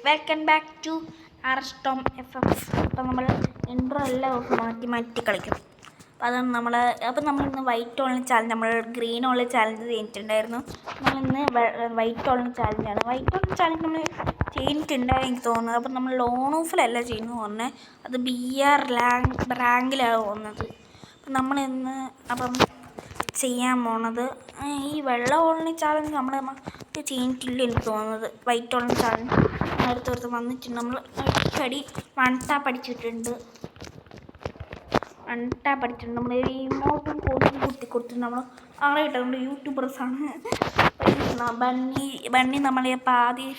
Welcome back to ആർസ്റ്റോം F F. അപ്പം നമ്മൾ ഇൻട്രോ എല്ലാം മാറ്റി കളിക്കും. അപ്പം നമ്മളിന്ന് വൈറ്റ് ഓൺലി ചാലഞ്ച്, നമ്മൾ ഗ്രീൻ ഓൺലി ചാലഞ്ച് ചെയ്തിട്ടുണ്ടായിരുന്നു. നമ്മളിന്ന് വൈറ്റ് ഓൺലി ചാലഞ്ചാണ്. വൈറ്റ് ഓൺലി ചാലഞ്ച് നമ്മൾ ചെയ്തിട്ടുണ്ടാവും എനിക്ക് തോന്നുന്നത്. അപ്പം നമ്മൾ ലോൺ ഓഫിലല്ല ചെയ്യുന്നത് പറഞ്ഞത്, അത് BR റാങ്കിലാണ് പോകുന്നത്. അപ്പം നമ്മളിന്ന് ചെയ്യാൻ പോണത് ഈ വെള്ളം ഓൺലി ചാലഞ്ച് നമ്മൾ ചെയ്തിട്ടില്ല എനിക്ക് തോന്നുന്നത്. വൈറ്റ് ഓൺലി ചാലഞ്ച് അടുത്തടുത്ത് വന്നിട്ടുണ്ട്. നമ്മൾ അടിക്കടി വൺ ടാപ്പ് അടിച്ചിട്ടുണ്ട്. നമ്മൾ ഇമോട്ടും കോട്ടും കൊടുത്തിട്ട് നമ്മൾ അറിയട്ടെ നമ്മൾ യൂട്യൂബേഴ്സാണ്. ബണ്ണി നമ്മളിപ്പോൾ ആദ്യം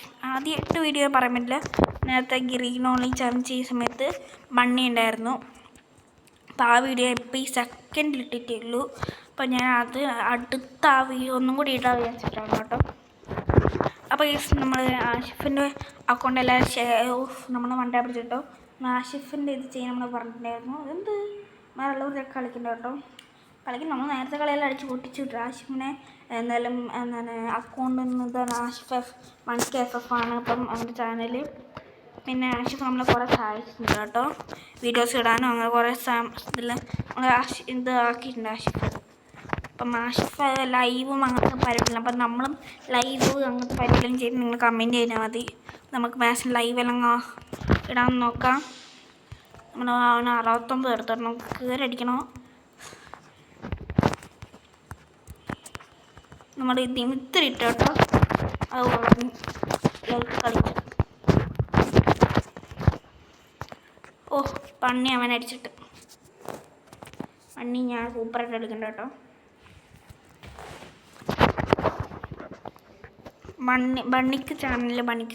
8 വീഡിയോ പറയാൻ പറ്റില്ല. നേരത്തെ ഗ്രീൻ ഓൺലി ചാലഞ്ച് ചെയ്യുന്ന സമയത്ത് ബണ്ണി ഉണ്ടായിരുന്നു. അപ്പോൾ ആ വീഡിയോ ഇപ്പോൾ ഈ സെക്കൻഡിൽ ഇട്ടിട്ടേ ഉള്ളൂ. അപ്പോൾ ഞാൻ അത് അടുത്ത ആ വീഡിയോ ഒന്നും കൂടി ഇടാൻ വിചാരിച്ചിട്ടാണ് കേട്ടോ. അപ്പോൾ നമ്മൾ ആഷിഫിൻ്റെ അക്കൗണ്ട് എല്ലാവരും നമ്മൾ വണ്ടാ പിടിച്ചിട്ടോ. ആഷിഫിൻ്റെ ഇത് ചെയ്യാൻ നമ്മൾ പറഞ്ഞിട്ടുണ്ടായിരുന്നു. അതെന്ത് മറ്റുള്ളവരൊക്കെ കളിക്കണ്ട കേട്ടോ. നമ്മൾ നേരത്തെ കളിയെല്ലാം അടിച്ച് പൊട്ടിച്ചിട്ടു. ആഷിഫിനെ എന്തായാലും അക്കൗണ്ടിൽ നിന്ന് ആഷിഫ് 1K FF ആണ് ഇപ്പം അവൻ്റെ ചാനൽ. പിന്നെ ആഷിഫ് നമ്മളെ കുറേ സഹായിച്ചിട്ടുണ്ട് കേട്ടോ, വീഡിയോസ് ഇടാനും അങ്ങനെ കുറേ ഇത് ആക്കിയിട്ടുണ്ട് ആഷിഫ്. അപ്പം ആഷിഫ് ലൈവും അങ്ങനത്തെ പരിപാടിയില്ല. അപ്പം നമ്മളും ലൈവ് അങ്ങനത്തെ പരിപാടിയും ചെയ്ത് നിങ്ങൾ കമൻറ്റ് ചെയ്താൽ മതി. നമുക്ക് മാക്സിമം ലൈവെല്ലാം ഇടാൻ നോക്കാം. നമ്മൾ 69 എടുത്തോട്ട് നമുക്ക് കയറടിക്കണോ. നമ്മുടെ ദിമിത്രി ഇട്ടോ കേട്ടോ. അത് ലൈക്ക് കളിച്ചു. പണ്ണി അവൻ അടിച്ചിട്ട് പണ്ണി ഞാൻ സൂപ്പറായിട്ട് എടുക്കണ്ട കേട്ടോ. ബണ്ണിക്ക്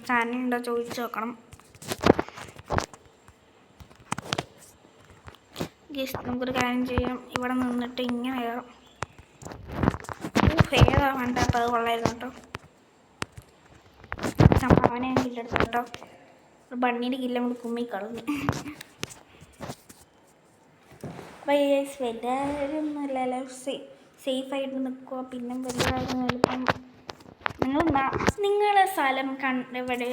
ചാനലുണ്ടോ ചോദിച്ചു നോക്കണം. നമുക്കൊരു കാര്യം ചെയ്യാം, ഇവിടെ നിന്നിട്ട് ഇങ്ങനെ കയറാം. ഏതാ വേണ്ട അപ്പം അത് കൊള്ളായിരുന്നു കേട്ടോ. അവനെ ഞാൻ കില്ലെടുത്തു കേട്ടോ. ബണ്ണീൻ്റെ കില്ല നമ്മൾ കുമ്മി കളഞ്ഞു. അപ്പോൾ എല്ലാവരും എല്ലാവരും സേഫായിട്ട് നിൽക്കുക. പിന്നെ വലിയ എളുപ്പം നിങ്ങളെ സ്ഥലം കണ്ടെവിടെ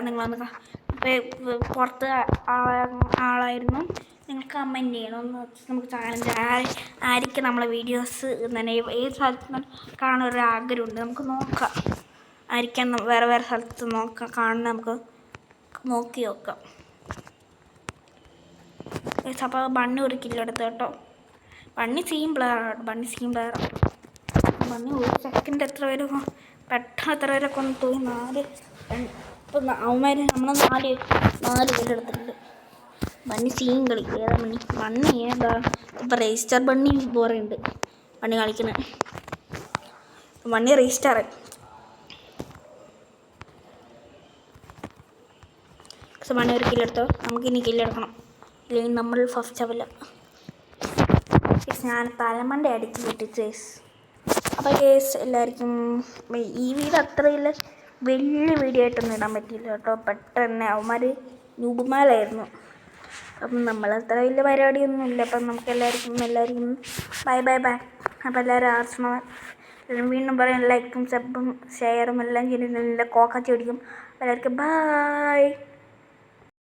നിങ്ങളൊന്ന് പുറത്ത് ആളായിരുന്നു നിങ്ങൾ കമൻറ്റ് ചെയ്യണമെന്ന് നമുക്ക് ചാലഞ്ച് ആയിരിക്കും നമ്മളെ വീഡിയോസ് തന്നെ ഏത് സ്ഥലത്ത് കാണാനൊരു ആഗ്രഹമുണ്ട്. നമുക്ക് നോക്കാം, ആയിരിക്കാം വേറെ സ്ഥലത്ത് കാണുന്ന നമുക്ക് നോക്കി നോക്കാം. അപ്പോൾ ബണ്ണി ഒരു കില്ലെടുത്ത് കേട്ടോ. ബണ്ണി സീം പ്ലെയറാണ്. ബണ്ണി ഒരു സെക്കൻഡ് എത്ര പേര് പെട്ടെന്ന് എത്ര പേരൊക്കെ ഒന്ന് പോയി 4 ഇപ്പം അവന്മാർ നമ്മൾ 4 പേരെടുത്തിട്ടുണ്ട്. ബണ്ണി സീൻ കളിക്കും. ഏതാ ബണ്ണി ഏതാ ഇപ്പം രജിസ്റ്റർ ബണ്ണി പോറുണ്ട് ബണ്ണി കളിക്കുന്നത്. ബണ്ണി രജിസ്റ്റർ ബണ്ണി ഒരു കില്ലെടുത്തോ. നമുക്കിനി കില്ലെടുക്കണം, ഇല്ലെങ്കിൽ നമ്മൾ ഫസ്റ്റ് ആവില്ല. ഞാൻ തലമണ്ട അടിച്ച് പൊട്ടിച്ച്. അപ്പോൾ എല്ലാവർക്കും ഈ വീഡിയോ അത്ര വലിയ വീഡിയോ ആയിട്ടൊന്നും ഇടാൻ പറ്റിയില്ല കേട്ടോ. പെട്ടെന്ന് അവന്മാർ നൂബുമാലായിരുന്നു. അപ്പം നമ്മളത്ര വലിയ പരിപാടിയൊന്നും ഇല്ല. അപ്പം നമുക്ക് എല്ലാവർക്കും ബൈ. അപ്പോൾ എല്ലാവരും ആർസണം വീണ്ടും പറയാം, ലൈക്കും സബും ഷെയറും എല്ലാം ചെയ്തിട്ടുണ്ടെങ്കിൽ കോക്കാച്ചി പിടിക്കും. എല്ലാവർക്കും ബൈ.